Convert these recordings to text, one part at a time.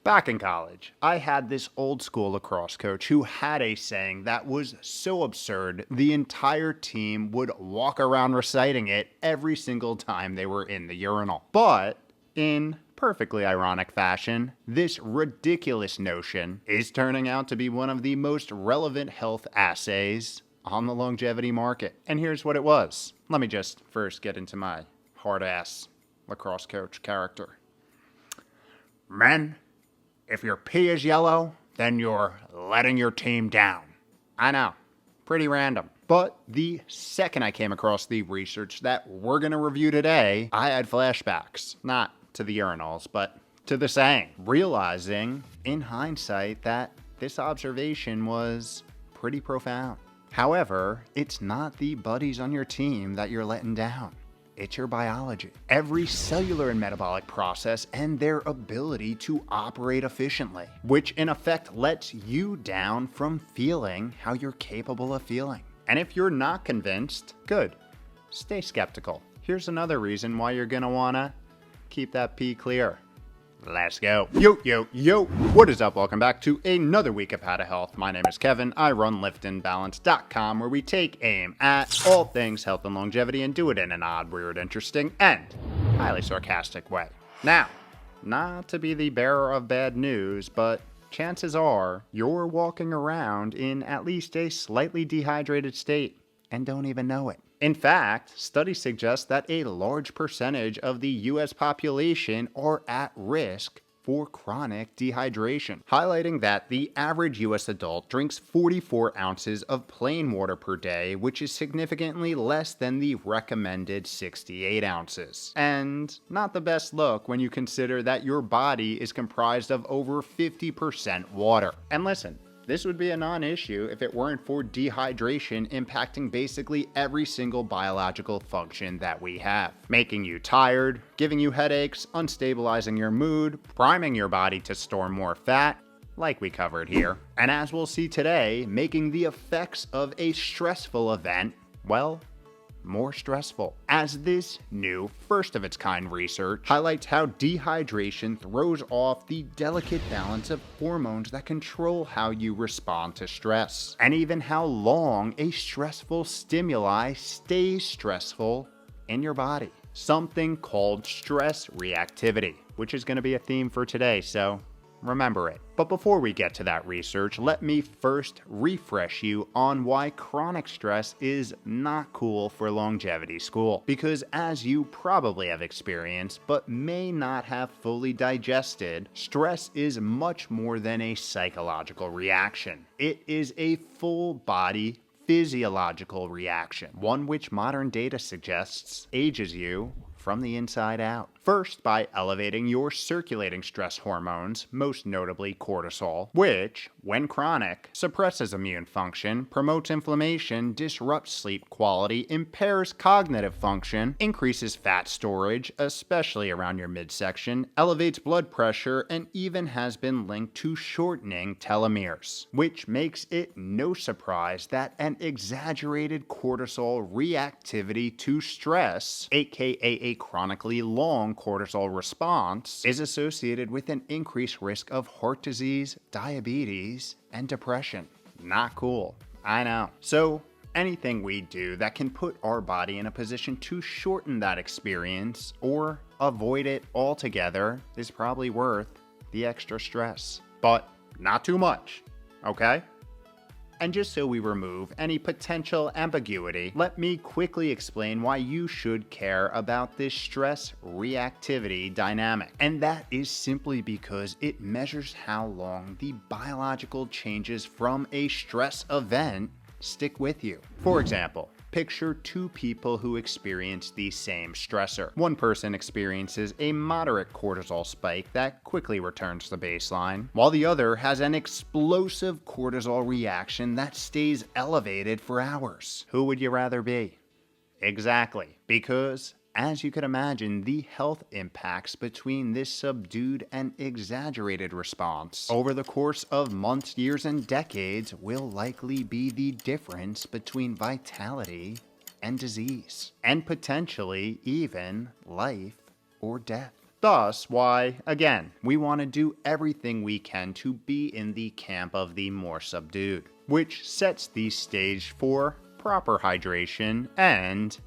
Back in college, I had this old school lacrosse coach who had a saying that was so absurd, the entire team would walk around reciting it every single time they were in the urinal. But in perfectly ironic fashion, this ridiculous notion is turning out to be one of the most relevant health assays on the longevity market. And here's what it was. Let me just first get into my hard-ass lacrosse coach character. Men, if your pee is yellow, then you're letting your team down. I know, pretty random. But the second I came across the research that we're going to review today, I had flashbacks. Not to the urinals, but to the saying. Realizing, in hindsight, that this observation was pretty profound. However, it's not the buddies on your team that you're letting down. It's your biology. Every cellular and metabolic process and their ability to operate efficiently, which in effect lets you down from feeling how you're capable of feeling. And if you're not convinced, good. Stay skeptical. Here's another reason why you're gonna wanna keep that pee clear. Let's go. Yo. What is up? Welcome back to another week of How to Health. My name is Kevin. I run liftandbalance.com, where we take aim at all things health and longevity and do it in an odd, weird, interesting, and highly sarcastic way. Now, not to be the bearer of bad news, but chances are you're walking around in at least a slightly dehydrated state and don't even know it. In fact, studies suggest that a large percentage of the US population are at risk for chronic dehydration, highlighting that the average US adult drinks 44 ounces of plain water per day, which is significantly less than the recommended 68 ounces. And not the best look when you consider that your body is comprised of over 50% water. And listen, this would be a non-issue if it weren't for dehydration impacting basically every single biological function that we have. Making you tired, giving you headaches, unstabilizing your mood, priming your body to store more fat, like we covered here. And as we'll see today, making the effects of a stressful event, well, more stressful, as this new first-of-its-kind research highlights how dehydration throws off the delicate balance of hormones that control how you respond to stress, and even how long a stressful stimuli stays stressful in your body. Something called stress reactivity, which is going to be a theme for today, so remember it. But before we get to that research, let me first refresh you on why chronic stress is not cool for longevity school. Because as you probably have experienced, but may not have fully digested, stress is much more than a psychological reaction. It is a full body physiological reaction, one which modern data suggests ages you from the inside out. First, by elevating your circulating stress hormones, most notably cortisol, which, when chronic, suppresses immune function, promotes inflammation, disrupts sleep quality, impairs cognitive function, increases fat storage, especially around your midsection, elevates blood pressure, and even has been linked to shortening telomeres, which makes it no surprise that an exaggerated cortisol reactivity to stress, aka a chronically long cortisol response, is associated with an increased risk of heart disease, diabetes, and depression. Not cool, I know. So anything we do that can put our body in a position to shorten that experience or avoid it altogether is probably worth the extra stress. But not too much, okay? And just so we remove any potential ambiguity, let me quickly explain why you should care about this stress reactivity dynamic. And that is simply because it measures how long the biological changes from a stress event stick with you. For example, picture two people who experience the same stressor. One person experiences a moderate cortisol spike that quickly returns to baseline, while the other has an explosive cortisol reaction that stays elevated for hours. Who would you rather be? Exactly, because as you could imagine, the health impacts between this subdued and exaggerated response over the course of months, years, and decades will likely be the difference between vitality and disease, and potentially even life or death. Thus, why, again, we want to do everything we can to be in the camp of the more subdued, which sets the stage for proper hydration and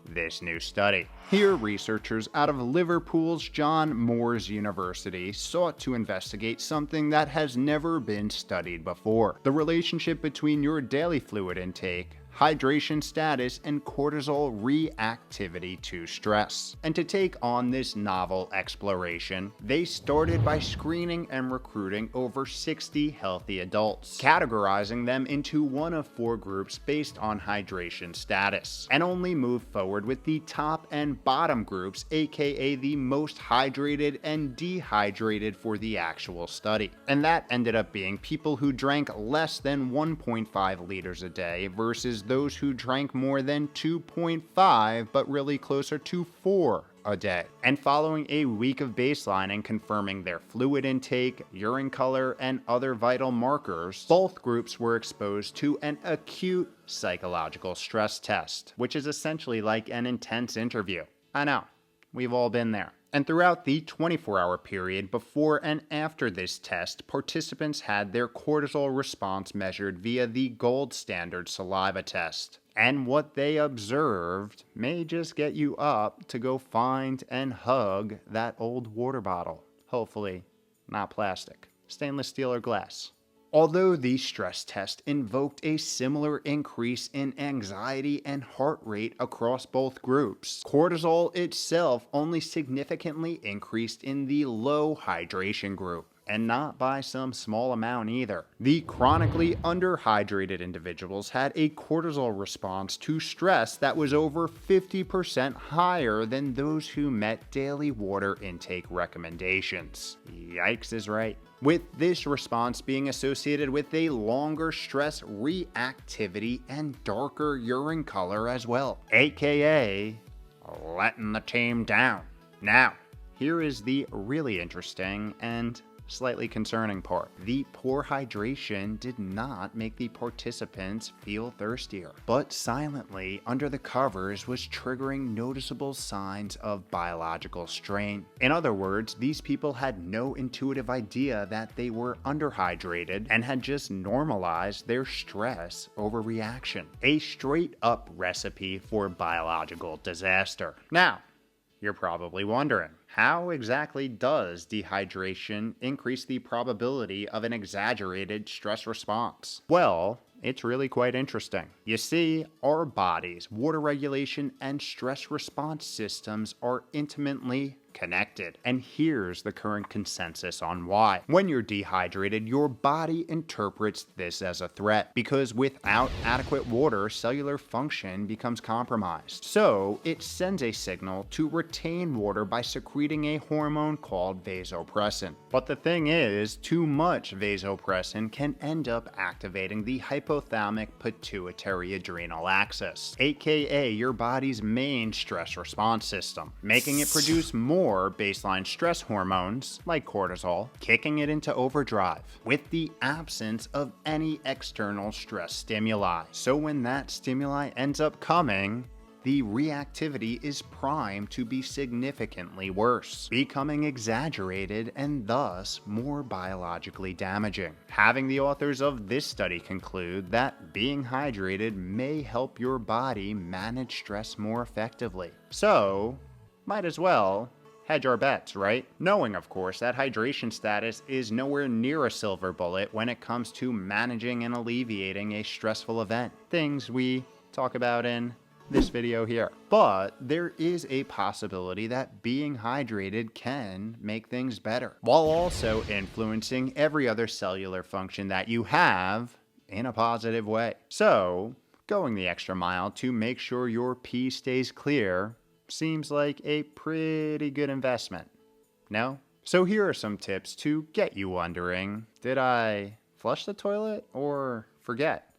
this new study. Here, researchers out of Liverpool's John Moores University sought to investigate something that has never been studied before: the relationship between your daily fluid intake, hydration status, and cortisol reactivity to stress. And to take on this novel exploration, they started by screening and recruiting over 60 healthy adults, categorizing them into one of 4 groups based on hydration status, and only moved forward with the top and bottom groups, aka the most hydrated and dehydrated, for the actual study. And that ended up being people who drank less than 1.5 liters a day versus those who drank more than 2.5, but really closer to 4 a day. And following a week of baselining confirming their fluid intake, urine color, and other vital markers, both groups were exposed to an acute psychological stress test, which is essentially like an intense interview. I know, we've all been there. And throughout the 24-hour period before and after this test, participants had their cortisol response measured via the gold standard saliva test. And what they observed may just get you up to go find and hug that old water bottle. Hopefully, not plastic, stainless steel or glass. Although the stress test invoked a similar increase in anxiety and heart rate across both groups, cortisol itself only significantly increased in the low hydration group, and not by some small amount either. The chronically underhydrated individuals had a cortisol response to stress that was over 50% higher than those who met daily water intake recommendations. Yikes is right. With this response being associated with a longer stress reactivity and darker urine color as well, aka letting the team down. Now, here is the really interesting and slightly concerning part. The poor hydration did not make the participants feel thirstier, but silently under the covers was triggering noticeable signs of biological strain. In other words, these people had no intuitive idea that they were underhydrated and had just normalized their stress overreaction. A straight up recipe for biological disaster. Now, you're probably wondering, how exactly does dehydration increase the probability of an exaggerated stress response? Well, it's really quite interesting. You see, our body's water regulation and stress response systems are intimately connected. And here's the current consensus on why. When you're dehydrated, your body interprets this as a threat, because without adequate water, cellular function becomes compromised. So it sends a signal to retain water by secreting a hormone called vasopressin. But the thing is, too much vasopressin can end up activating the hypothalamic pituitary adrenal axis, aka your body's main stress response system, making it produce more baseline stress hormones, like cortisol, kicking it into overdrive, with the absence of any external stress stimuli. So when that stimuli ends up coming, the reactivity is primed to be significantly worse, becoming exaggerated and thus more biologically damaging. Having the authors of this study conclude that being hydrated may help your body manage stress more effectively. So, might as well hedge our bets, right? Knowing, of course, that hydration status is nowhere near a silver bullet when it comes to managing and alleviating a stressful event. Things we talk about in this video here. But there is a possibility that being hydrated can make things better, while also influencing every other cellular function that you have in a positive way. So, going the extra mile to make sure your pee stays clear seems like a pretty good investment. No? So here are some tips to get you wondering, did I flush the toilet or forget?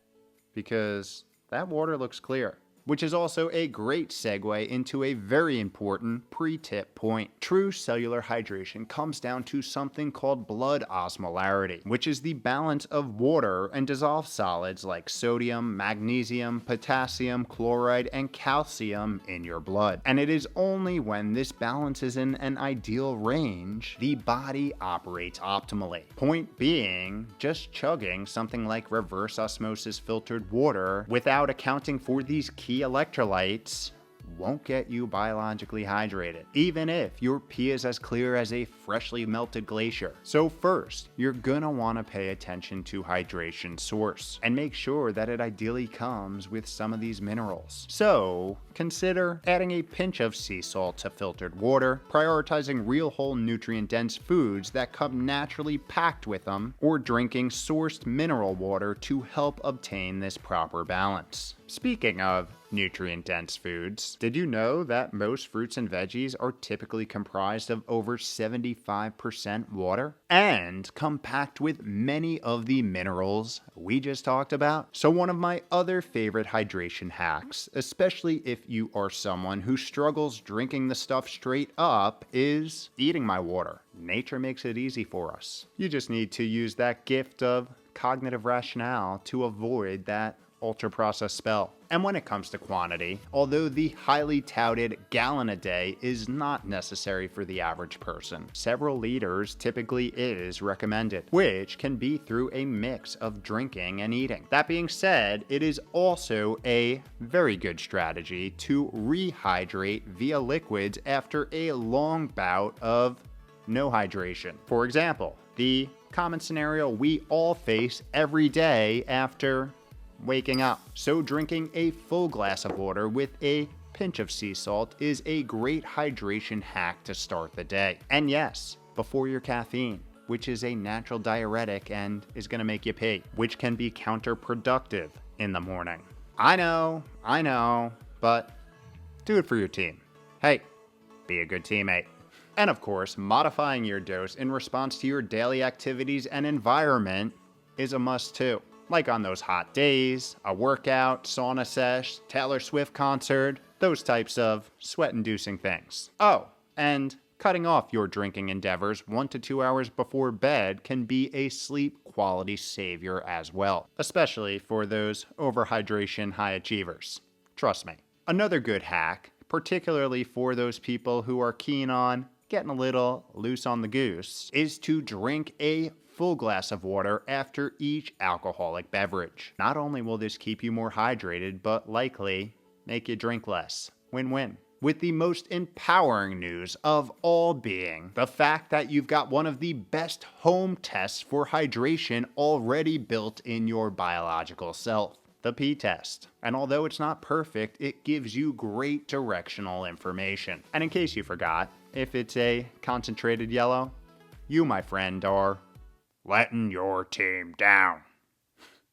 Because that water looks clear. which is also a great segue into a very important pre-tip point. True cellular hydration comes down to something called blood osmolarity, which is the balance of water and dissolved solids like sodium, magnesium, potassium, chloride, and calcium in your blood. And it is only when this balance is in an ideal range, the body operates optimally. Point being, just chugging something like reverse osmosis filtered water without accounting for these key electrolytes won't get you biologically hydrated, even if your pee is as clear as a freshly melted glacier. So first, you're gonna wanna pay attention to hydration source and make sure that it ideally comes with some of these minerals. So consider adding a pinch of sea salt to filtered water, prioritizing real whole nutrient dense foods that come naturally packed with them, or drinking sourced mineral water to help obtain this proper balance. Speaking of nutrient-dense foods, did you know that most fruits and veggies are typically comprised of over 75% water and come packed with many of the minerals we just talked about? So one of my other favorite hydration hacks, especially if you are someone who struggles drinking the stuff straight up, is eating my water. Nature makes it easy for us. You just need to use that gift of cognitive rationale to avoid that ultra-processed spell. And when it comes to quantity, although the highly touted gallon a day is not necessary for the average person, several liters typically is recommended, which can be through a mix of drinking and eating. That being said, it is also a very good strategy to rehydrate via liquids after a long bout of no hydration. For example, the common scenario we all face every day after waking up. So drinking a full glass of water with a pinch of sea salt is a great hydration hack to start the day. And yes, before your caffeine, which is a natural diuretic and is going to make you pee, which can be counterproductive in the morning. I know, but do it for your team. Hey, be a good teammate. And of course, modifying your dose in response to your daily activities and environment is a must too. Like on those hot days, a workout, sauna sesh, Taylor Swift concert, those types of sweat-inducing things. Oh, and cutting off your drinking endeavors 1 to 2 hours before bed can be a sleep quality savior as well, especially for those overhydration high achievers. Trust me. Another good hack, particularly for those people who are keen on getting a little loose on the goose, is to drink a full glass of water after each alcoholic beverage. Not only will this keep you more hydrated, but likely make you drink less. Win-win. With the most empowering news of all being the fact that you've got one of the best home tests for hydration already built in your biological self, the pee test. And although it's not perfect, it gives you great directional information. And in case you forgot, if it's a concentrated yellow, you, my friend, are letting your team down.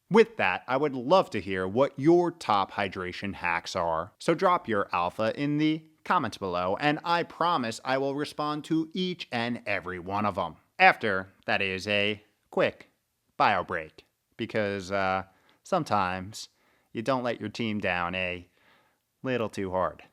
With that, I would love to hear what your top hydration hacks are. So drop your alpha in the comments below, and I promise I will respond to each and every one of them. After, that is, a quick bio break, because sometimes you don't let your team down a little too hard.